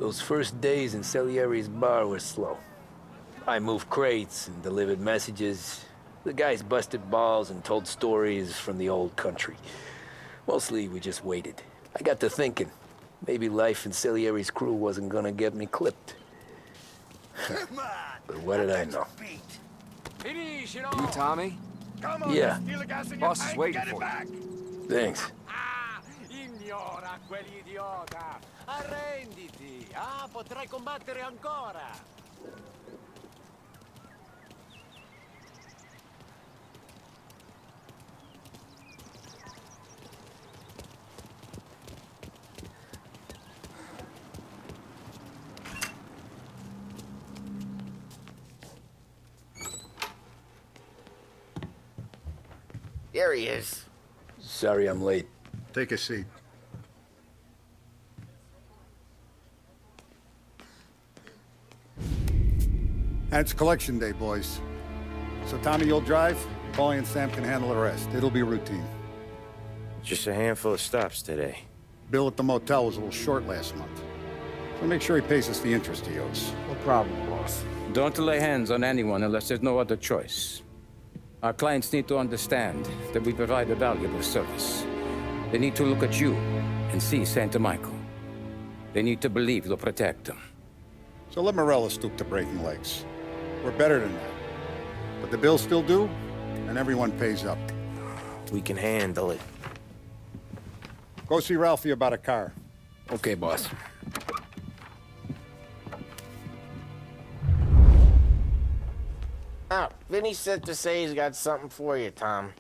Those first days in Salieri's bar were slow. I moved crates and delivered messages. The guys busted balls and told stories from the old country. Mostly, we just waited. I got to thinking, maybe life in Salieri's crew wasn't gonna get me clipped. But what did I know? You, Tommy? Yeah. Boss is waiting for you. Thanks. Ignora quell'idiota! Arrenditi! Ah, potrai combattere ancora! There he is. Sorry I'm late. Take a seat. And it's collection day, boys. So Tommy, you'll drive. Paulie and Sam can handle the rest. It'll be routine. Just a handful of stops today. Bill at the motel was a little short last month. So make sure he pays us the interest he owes. No problem, boss. Don't lay hands on anyone unless there's no other choice. Our clients need to understand that we provide a valuable service. They need to look at you and see Santa Michael. They need to believe you'll protect them. So let Morella stoop to breaking legs. We're better than that. But the bills still due, and everyone pays up. We can handle it. Go see Ralphie about a car. Okay, boss. Oh, Vinny sent to say he's got something for you, Tom.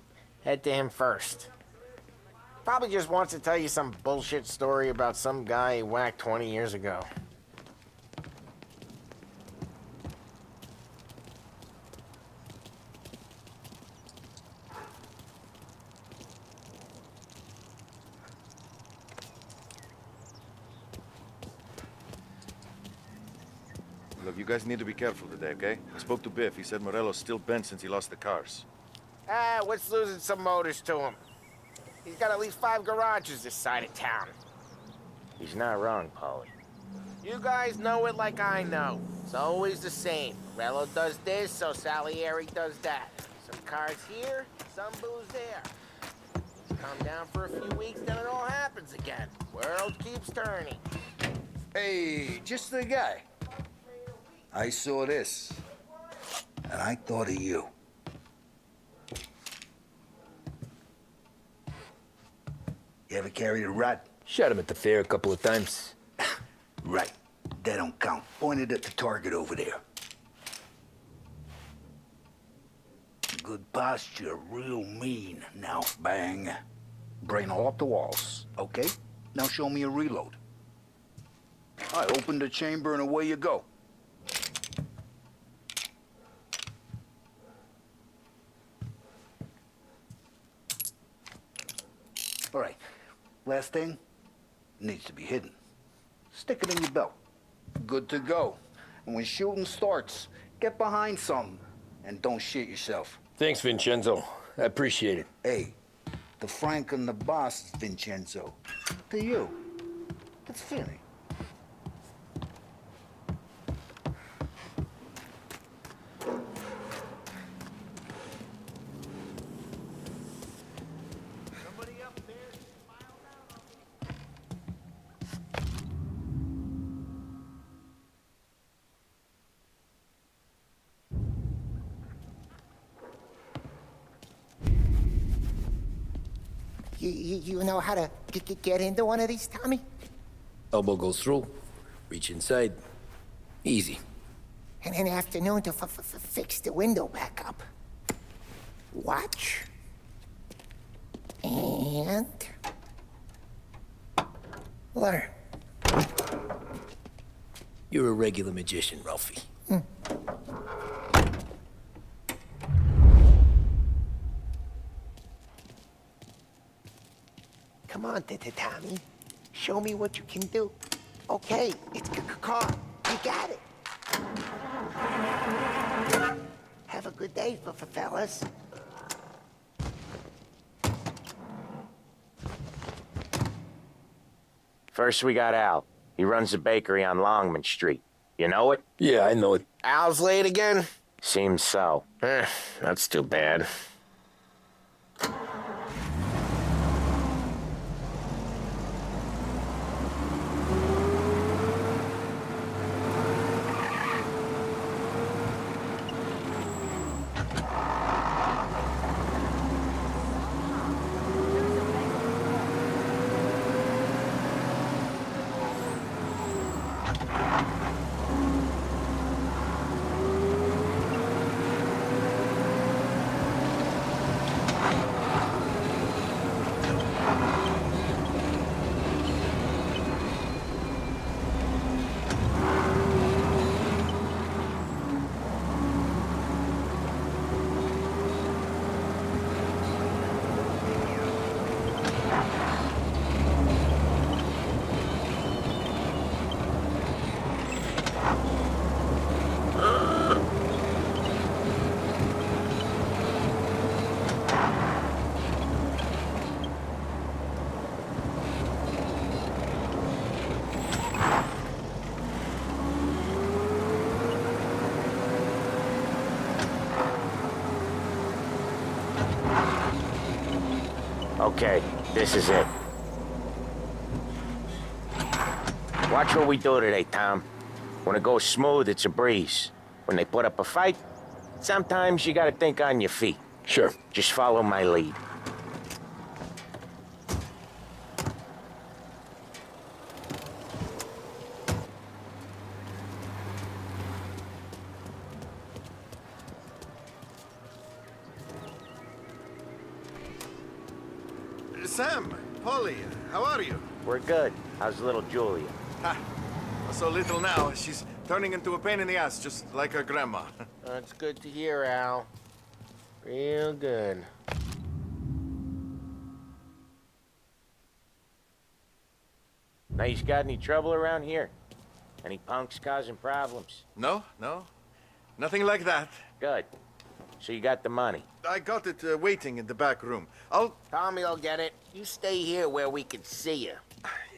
Head to him first. Probably just wants to tell you some bullshit story about some guy he whacked 20 years ago. Look, you guys need to be careful today, okay? I spoke to Biff. He said Morello's still bent since he lost the cars. Ah, what's losing some motors to him? He's got at least 5 garages this side of town. He's not wrong, Paulie. You guys know it like I know. It's always the same. Morello does this, so Salieri does that. Some cars here, some booze there. Calm down for a few weeks, then it all happens again. World keeps turning. Hey, just the guy. I saw this, and I thought of you. You ever carried a rat? Shot him at the fair a couple of times. Right. That don't count. Pointed at the target over there. Good posture, real mean. Now, bang. Brain all off the walls, okay? Now show me a reload. I open the chamber and away you go. All right, last thing, needs to be hidden. Stick it in your belt. Good to go. And when shooting starts, get behind something and don't shit yourself. Thanks, Vincenzo. I appreciate it. Hey, the Frank and the boss, Vincenzo. To you, that's Vinny. You know how to get into one of these, Tommy? Elbow goes through. Reach inside. Easy. And an afternoon to fix the window back up. Watch. And... learn. You're a regular magician, Ralphie. Come on, Tommy. Show me what you can do. Okay, it's car. You got it. Have a good day, fellas. First we got Al. He runs a bakery on Longman Street. You know it? Yeah, I know it. Al's late again? Seems so. That's too bad. Okay, this is it. Watch what we do today, Tom. When it goes smooth, it's a breeze. When they put up a fight, sometimes you gotta think on your feet. Sure. Just follow my lead. Sam, Paulie, how are you? We're good. How's little Julia? Ha, so little now, she's turning into a pain in the ass, just like her grandma. That's good to hear, Al. Real good. Now, you got any trouble around here? Any punks causing problems? No, nothing like that. Good. So you got the money? I got it waiting in the back room. Tommy will get it. You stay here where we can see you.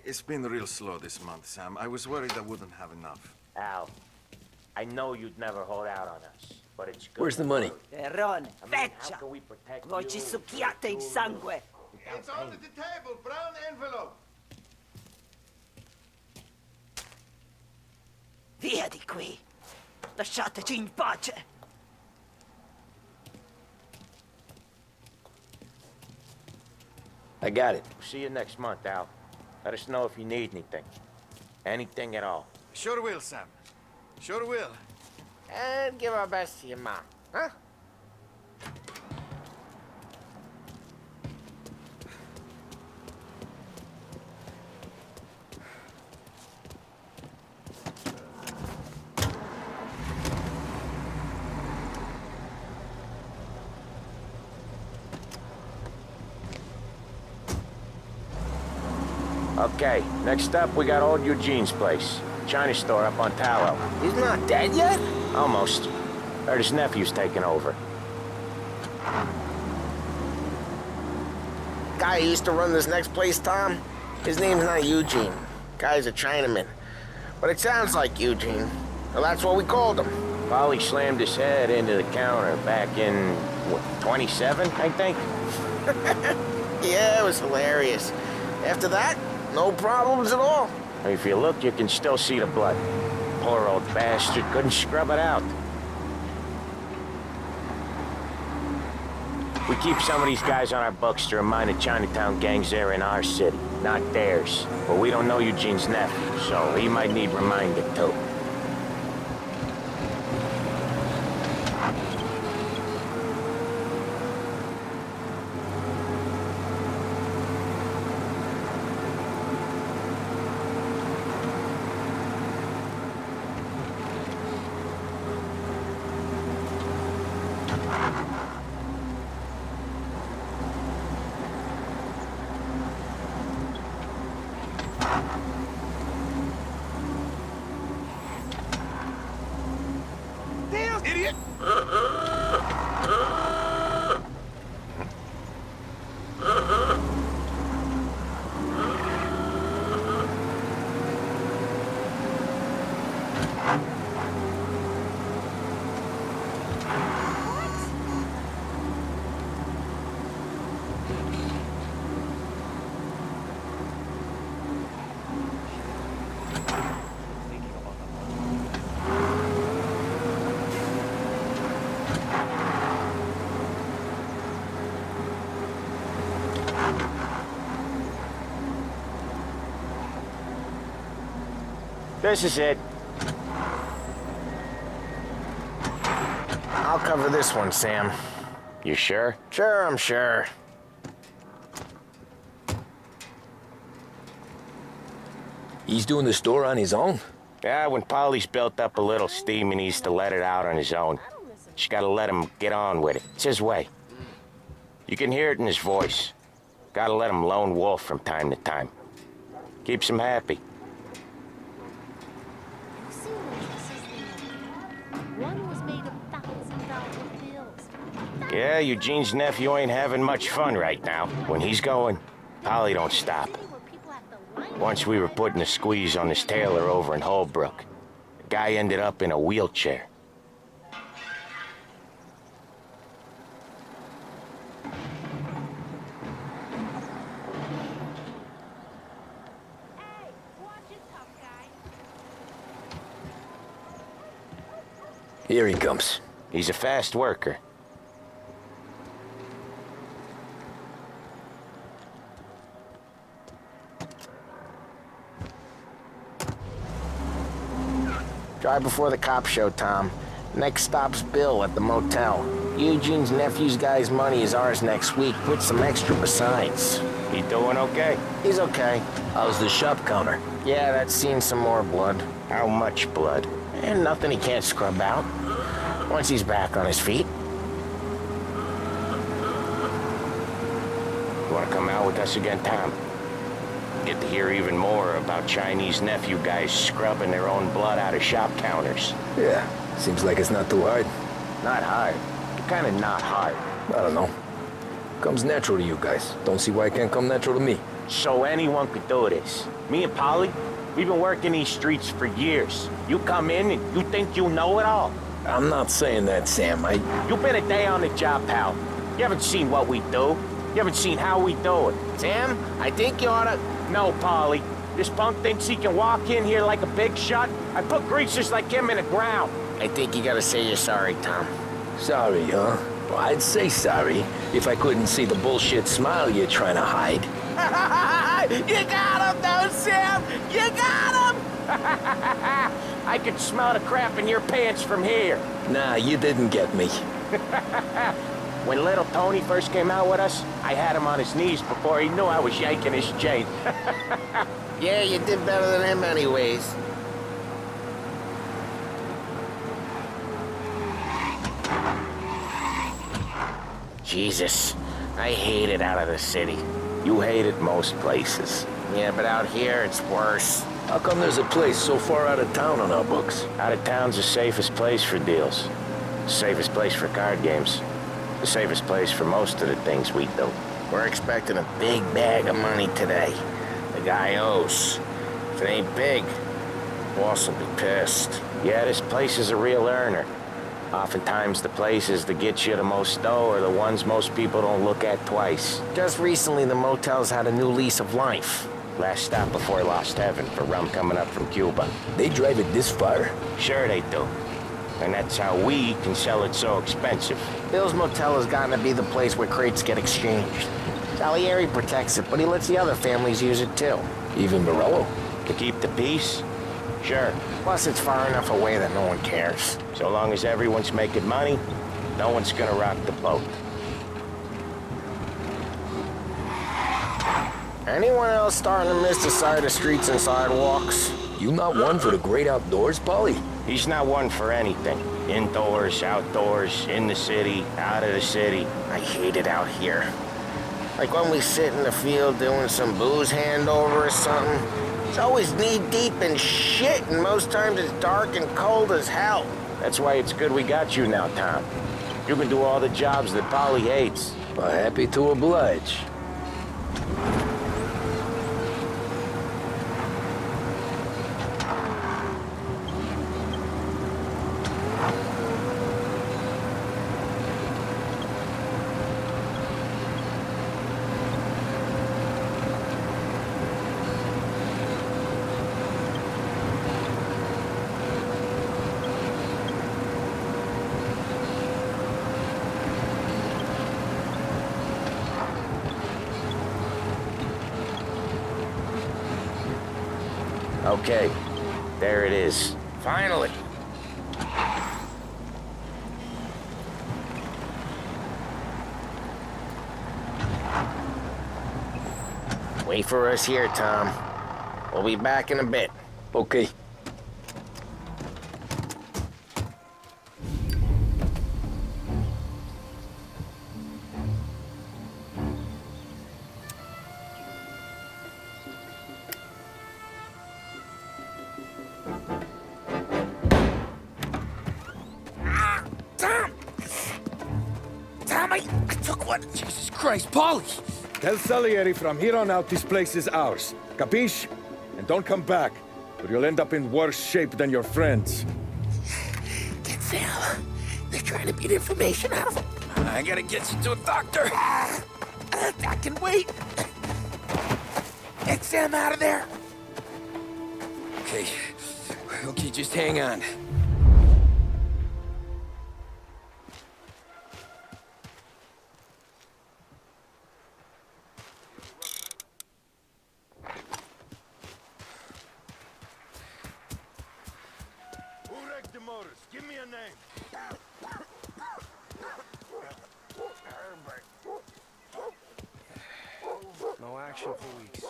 It's been real slow this month, Sam. I was worried I wouldn't have enough. Al, I know you'd never hold out on us, but it's good. Where's the money? Terrone, How feccia! can we protect Voi you? ci succhiate il sangue! It's under the table, brown envelope. Via di qui! Lasciateci in pace! I got it. See you next month, Al. Let us know if you need anything. Anything at all. Sure will, Sam. Sure will. And give our best to your mom, huh? Okay, next up we got old Eugene's place. China store up on Tallow. He's not dead yet? Almost. Heard his nephew's taking over. Guy who used to run this next place, Tom? His name's not Eugene. Guy's a Chinaman. But it sounds like Eugene. Well, that's what we called him. Paulie slammed his head into the counter back in, what, 27, I think? Yeah, it was hilarious. After that, no problems at all. If you look, you can still see the blood. Poor old bastard couldn't scrub it out. We keep some of these guys on our books to remind the Chinatown gangs they're in our city, not theirs. But we don't know Eugene's nephew, so he might need reminding too. This is it. I'll cover this one, Sam. You sure? Sure, I'm sure. He's doing the store on his own? Yeah, when Paulie's built up a little steam, he needs to let it out on his own. Just gotta let him get on with it. It's his way. You can hear it in his voice. Gotta let him lone wolf from time to time. Keeps him happy. One was made of $1,000 bills. Yeah, Eugene's nephew ain't having much fun right now. When he's going, Paulie don't stop. Once we were putting a squeeze on this tailor over in Holbrook. The guy ended up in a wheelchair. Here he comes. He's a fast worker. Drive before the cops show, Tom. Next stop's Bill at the motel. Eugene's nephew's guy's money is ours next week, with some extra besides. He doing okay? He's okay. How's the shop counter? Yeah, that's seen some more blood. How much blood? And nothing he can't scrub out. Once he's back on his feet. You wanna come out with us again, Tom? Get to hear even more about Chinese nephew guys scrubbing their own blood out of shop counters. Yeah, seems like it's not too hard. Not hard. Kinda not hard. I don't know. Comes natural to you guys. Don't see why it can't come natural to me. So anyone could do this. Me and Paulie, we've been working these streets for years. You come in and you think you know it all. I'm not saying that, Sam. You've been a day on the job, pal. You haven't seen what we do. You haven't seen how we do it. Sam, I think you oughta... No, Paulie. This punk thinks he can walk in here like a big shot. I put greasers like him in the ground. I think you gotta say you're sorry, Tom. Sorry, huh? Well, I'd say sorry if I couldn't see the bullshit smile you're trying to hide. You got him, though, Sam! You got him! I could smell the crap in your pants from here. Nah, you didn't get me. When little Tony first came out with us, I had him on his knees before he knew I was yanking his chain. Yeah, you did better than him anyways. Jesus, I hate it out of the city. You hate it most places. Yeah, but out here, it's worse. How come there's a place so far out of town on our books? Out of town's the safest place for deals. The safest place for card games. The safest place for most of the things we do. We're expecting a big bag of money today. The guy owes. If it ain't big, boss will be pissed. Yeah, this place is a real earner. Oftentimes the places that get you the most dough are the ones most people don't look at twice. Just recently, the motel's had a new lease of life. Last stop before Lost Heaven for rum coming up from Cuba. They drive it this far? Sure they do. And that's how we can sell it so expensive. Bill's Motel has gotten to be the place where crates get exchanged. Salieri protects it, but he lets the other families use it too. Even Morello? To keep the peace? Sure. Plus, it's far enough away that no one cares. So long as everyone's making money, no one's gonna rock the boat. Anyone else starting to miss the side of streets and sidewalks? You not one for the great outdoors, Paulie? He's not one for anything. Indoors, outdoors, in the city, out of the city. I hate it out here. Like when we sit in the field doing some booze handover or something. It's always knee-deep in shit, and most times it's dark and cold as hell. That's why it's good we got you now, Tom. You can do all the jobs that Paulie hates. Well, happy to oblige. Okay, There it is. Finally. Wait for us here, Tom. We'll be back in a bit. Okay. I took one. Jesus Christ, Paulie! Tell Salieri from here on out this place is ours. Capiche? And don't come back, or you'll end up in worse shape than your friends. Get Sal. They're trying to beat information out of him. I gotta get you to a doctor. I can wait. Get Sam out of there. Okay. Okay, just hang on. Give me a name. No action for weeks.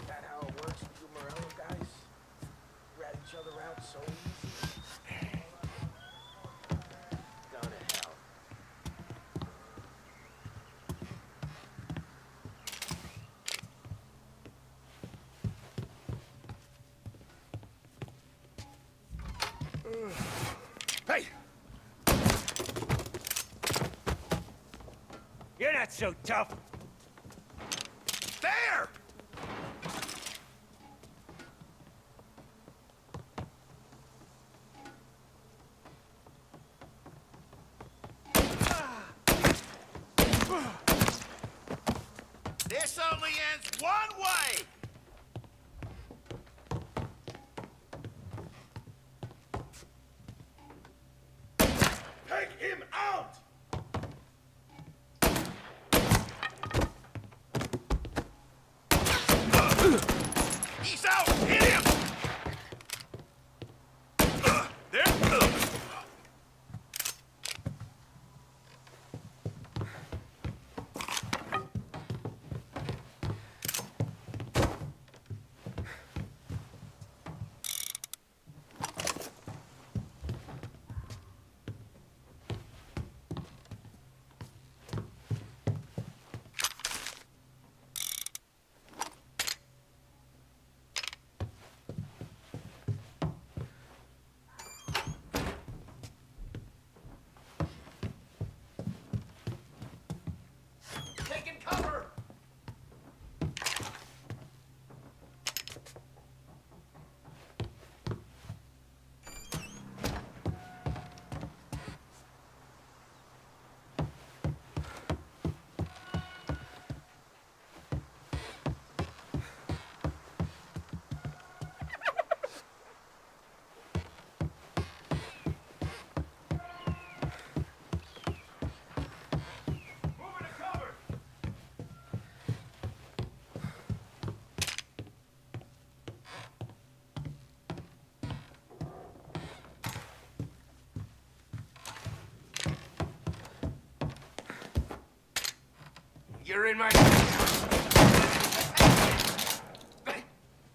That how it works with you Morello guys? Rat each other out so easy. Done it, hell. Hey! You're not so tough. There! This only ends one way! Take him out! He's out! Hit him! There! Taking cover! Moving to cover! You're in my...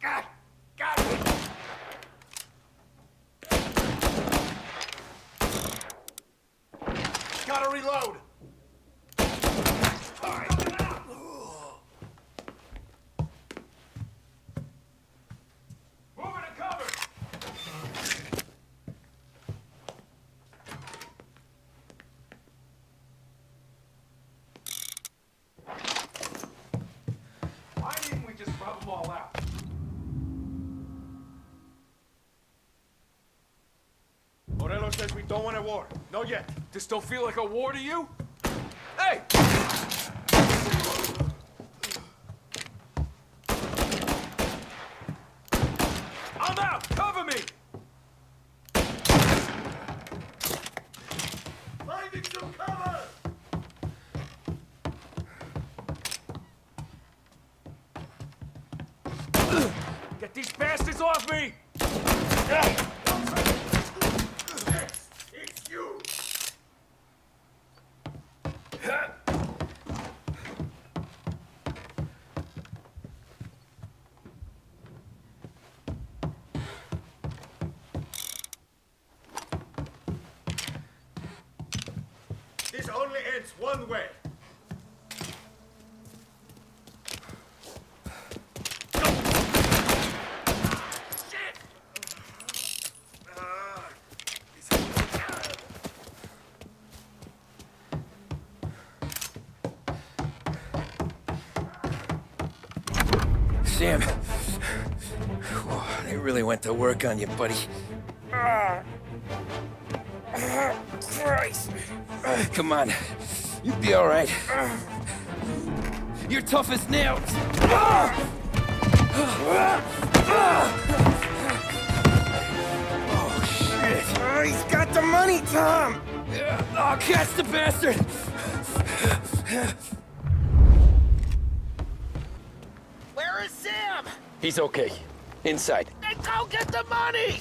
God! God! Gotta reload! Moving to cover! Why didn't we just rub them all out? Morello says we don't want a war. Not yet. This don't feel like a war to you? Hey! I'm out! Cover me! Finding some cover! these bastards off me! It's you! This only ends one way. Sam. They really went to work on you, buddy. Christ. Come on. You'll be all right. You're tough as nails. Oh, shit. Oh, he's got the money, Tom! Oh, catch the bastard! Where is Sam? He's okay. Inside. Then go get the money!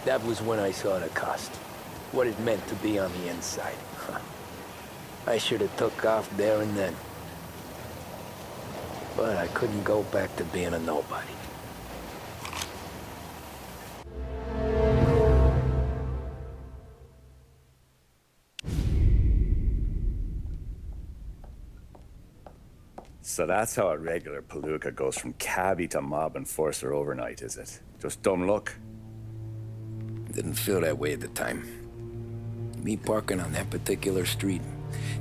That was when I saw the cost. What it meant to be on the inside. I should have took off there and then. But I couldn't go back to being a nobody. So that's how a regular palooka goes from cabbie to mob enforcer overnight, is it? Just dumb luck? Didn't feel that way at the time. Me parking on that particular street,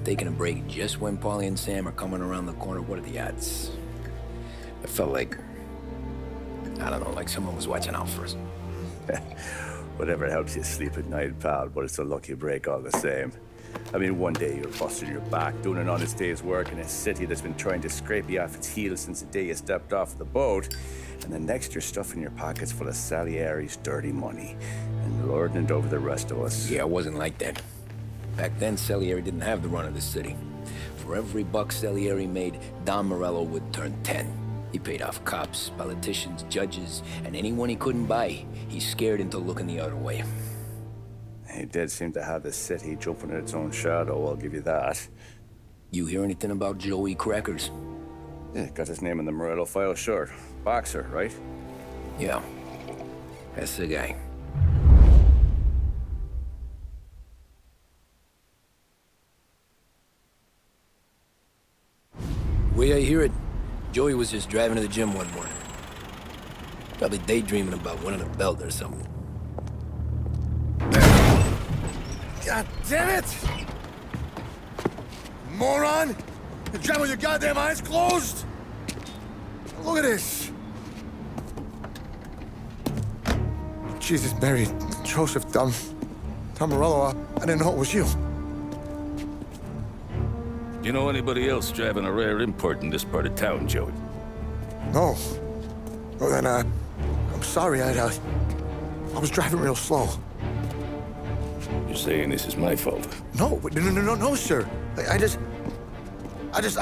taking a break just when Paulie and Sam are coming around the corner, what are the odds? I felt like I don't know, like someone was watching out for us. Whatever helps you sleep at night, pal, but it's a lucky break all the same. I mean, one day you're busting your back, doing an honest day's work in a city that's been trying to scrape you off its heels since the day you stepped off the boat, and the next you're stuffing your pockets full of Salieri's dirty money and lording it over the rest of us. Yeah, it wasn't like that. Back then, Salieri didn't have the run of the city. For every buck Salieri made, Don Morello would turn 10. He paid off cops, politicians, judges, and anyone he couldn't buy, he scared into looking the other way. He did seem to have the city jumping in its own shadow, I'll give you that. You hear anything about Joey Crackers? Yeah, got his name in the Morello file, sure. Boxer, right? Yeah, that's the guy. Way I hear it, Joey was just driving to the gym one morning. Probably daydreaming about winning a belt or something. God damn it! Moron! You're driving with your goddamn eyes closed? Look at this! Jesus, Mary, Joseph, Tom Morello, I didn't know it was you. You know anybody else driving a rare import in this part of town, Joey? No. Well, then, I'm sorry, I was driving real slow. You're saying this is my fault? No, sir. I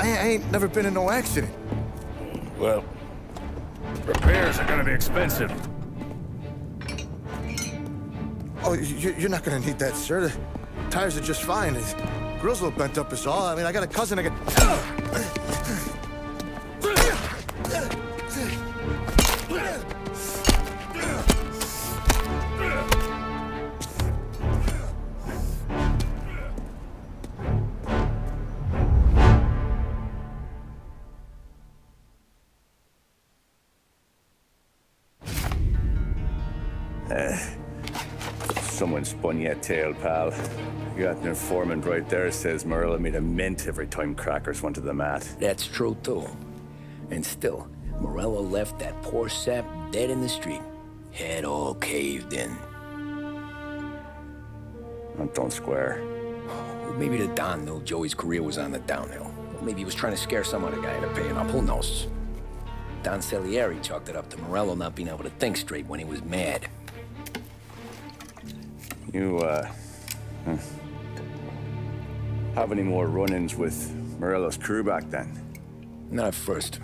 ain't never been in no accident. Well, repairs are gonna be expensive. Oh, you're not gonna need that, sir. The tires are just fine. The grill's a little bent up is all. I mean, I got a cousin I can... Someone spun you a tail, pal. You got an informant right there says Morello made a mint every time Crackers went to the mat. That's true, too. And still, Morello left that poor sap dead in the street. Head all caved in. Don't square. Well, maybe the Don knew Joey's career was on the downhill. Or maybe he was trying to scare some other guy into paying up. Who knows? Don Salieri chalked it up to Morello not being able to think straight when he was mad. You, have any more run-ins with Morello's crew back then? Not at first.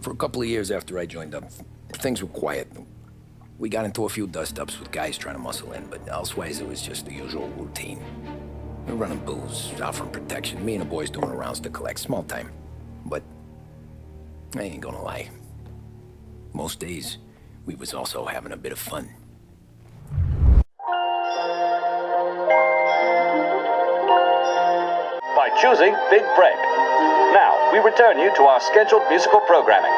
For a couple of years after I joined up, things were quiet. We got into a few dust-ups with guys trying to muscle in, but elsewise it was just the usual routine. We're running booze, offering protection, me and the boys doing rounds to collect, small time. But I ain't gonna lie. Most days, we was also having a bit of fun. By choosing Big Break. Now, we return you to our scheduled musical programming.